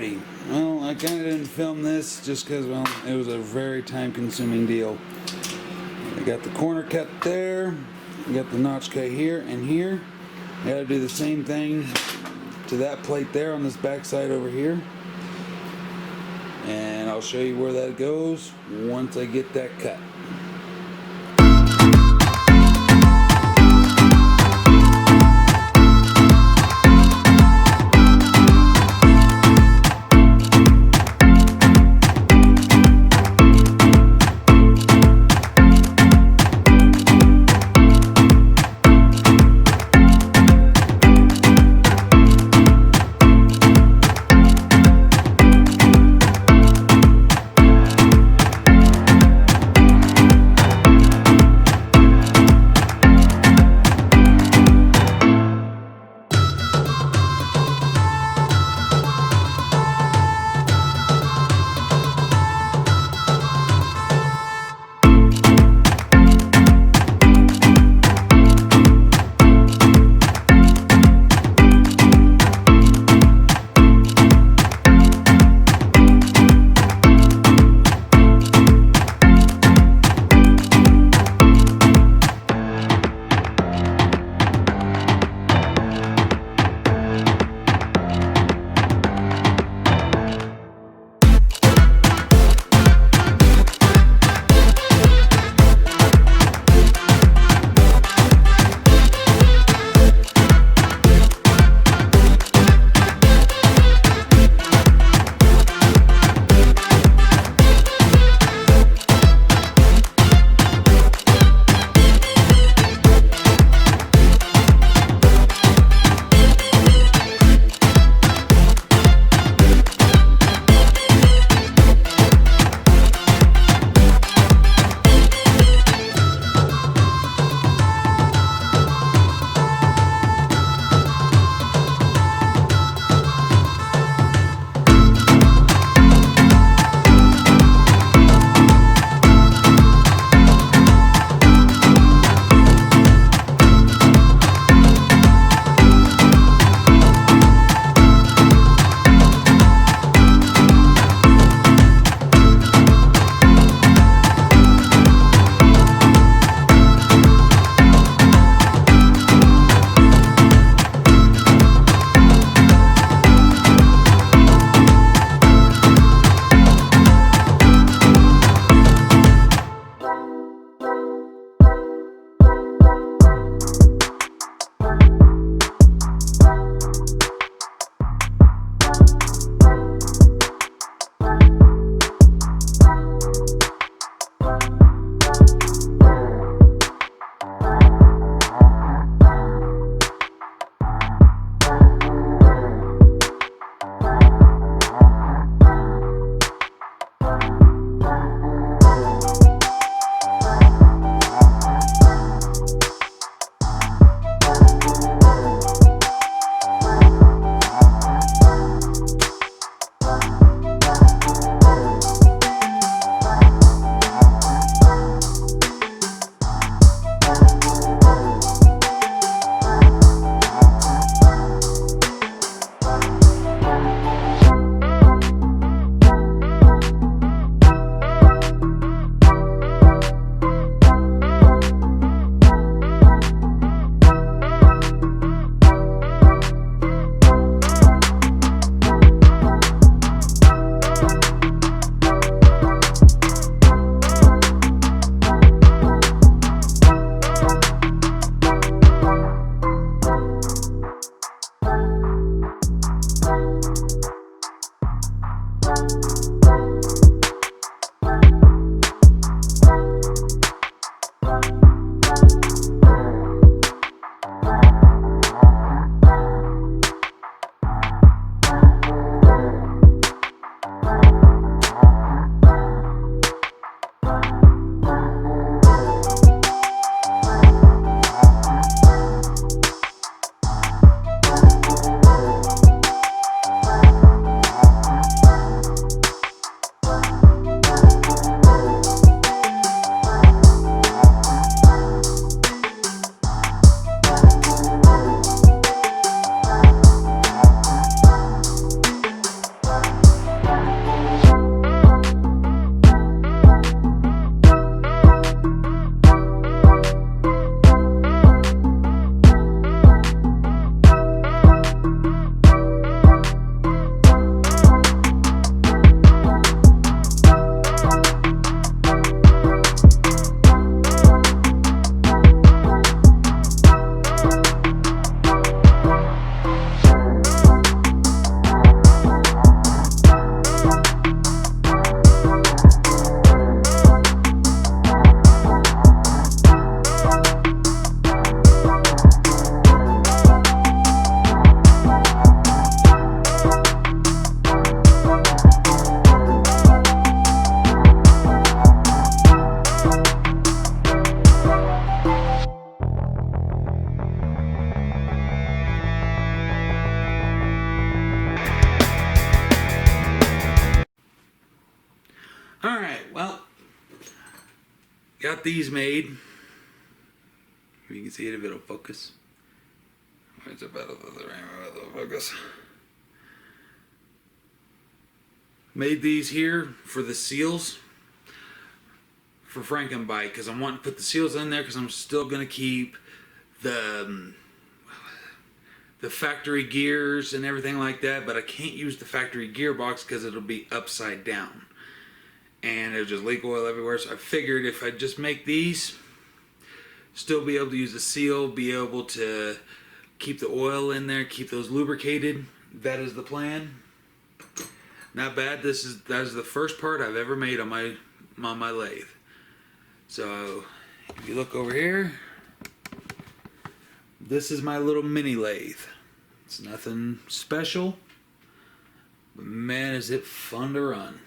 Alrighty, well, I kind of didn't film this just because, well, it was a very time-consuming deal. I got the corner cut there, I got the notch cut here and here. I got to do the same thing to that plate there on this back side over here. And I'll show you where that goes once I get that cut. Alright, well, got these made. You can see it if it'll focus. It's about the focus. Made these here for the seals for franken because I'm wanting to put the seals in there because I'm still going to keep the factory gears and everything like that, but I can't use the factory gearbox because it'll be upside down and it'll just leak oil everywhere. So I figured if I just make these, still be able to use the seal, be able to keep the oil in there, keep those lubricated. That is the plan. Not bad. That is the first part I've ever made on my lathe. So if you look over here, this is my little mini lathe. It's nothing special, but man, is it fun to run.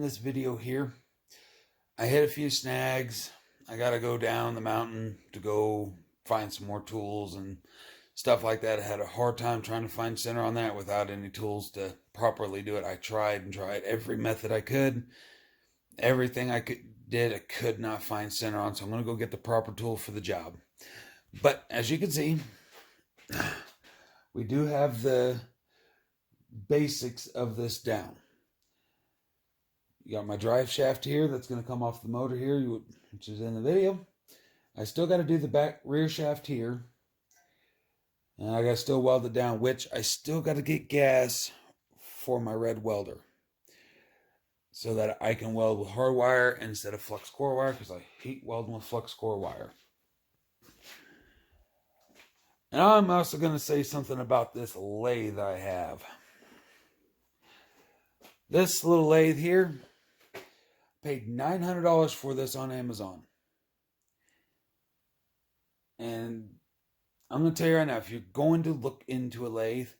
this video here. I hit a few snags. I got to go down the mountain to go find some more tools and stuff like that. I had a hard time trying to find center on that without any tools to properly do it. I tried and tried every method I could. Everything I could not find center on. So I'm going to go get the proper tool for the job. But as you can see, we do have the basics of this down. You got my drive shaft here that's going to come off the motor here, which is in the video. I still got to do the back rear shaft here. And I got to still weld it down, which I still got to get gas for my red welder, so that I can weld with hard wire instead of flux core wire, because I hate welding with flux core wire. And I'm also going to say something about this lathe I have. This little lathe here, paid $900 for this on Amazon. And I'm going to tell you right now, if you're going to look into a lathe,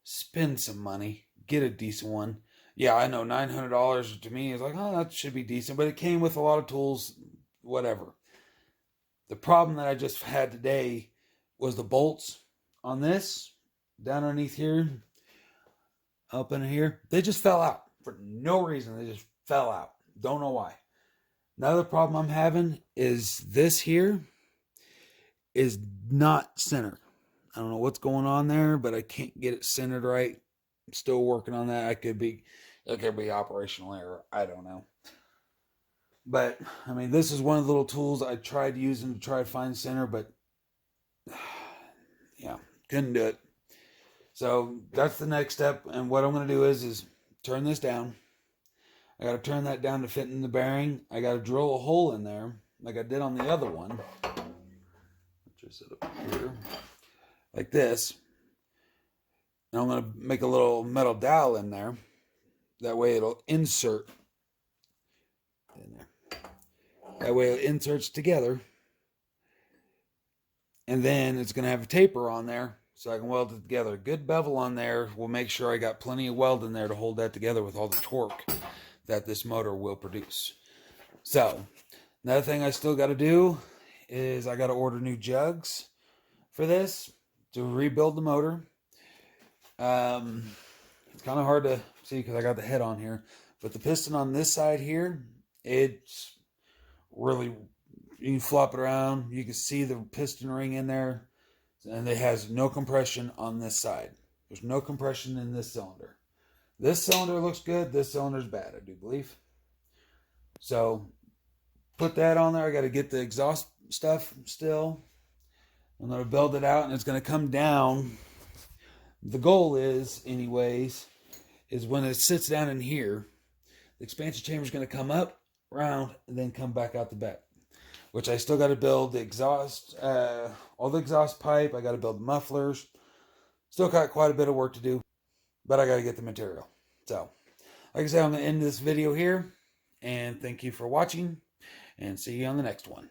spend some money, get a decent one. Yeah, I know $900 to me is like, oh, that should be decent, but it came with a lot of tools, whatever. The problem that I just had today was the bolts on this, down underneath here, up in here. They just fell out for no reason. They just fell out. Don't know why. Another problem I'm having is this here is not centered. I don't know what's going on there, but I can't get it centered right. I'm still working on that. It could be operational error. I don't know. But, I mean, this is one of the little tools I tried using to try to find center, but, yeah, couldn't do it. So, that's the next step, and what I'm going to do is turn this down. I got to turn that down to fit in the bearing. I got to drill a hole in there, like I did on the other one. Just set up here, like this. And I'm going to make a little metal dowel in there. That way it'll insert in there. That way it inserts together. And then it's going to have a taper on there so I can weld it together. A good bevel on there will make sure I got plenty of weld in there to hold that together with all the torque that this motor will produce. So, another thing I still got to do is I got to order new jugs for this to rebuild the motor. It's kind of hard to see because I got the head on here, but the piston on this side here, it's really, you can flop it around. You can see the piston ring in there, and it has no compression on this side. There's no compression in this cylinder. This cylinder looks good. This cylinder's bad, I do believe. So, put that on there. I got to get the exhaust stuff still. I'm going to build it out, and it's going to come down. The goal is, anyways, is when it sits down in here, the expansion chamber is going to come up, round, and then come back out the back. Which I still got to build the exhaust, all the exhaust pipe. I got to build the mufflers. Still got quite a bit of work to do, but I got to get the material. So, like I said, I'm going to end this video here, and thank you for watching, and see you on the next one.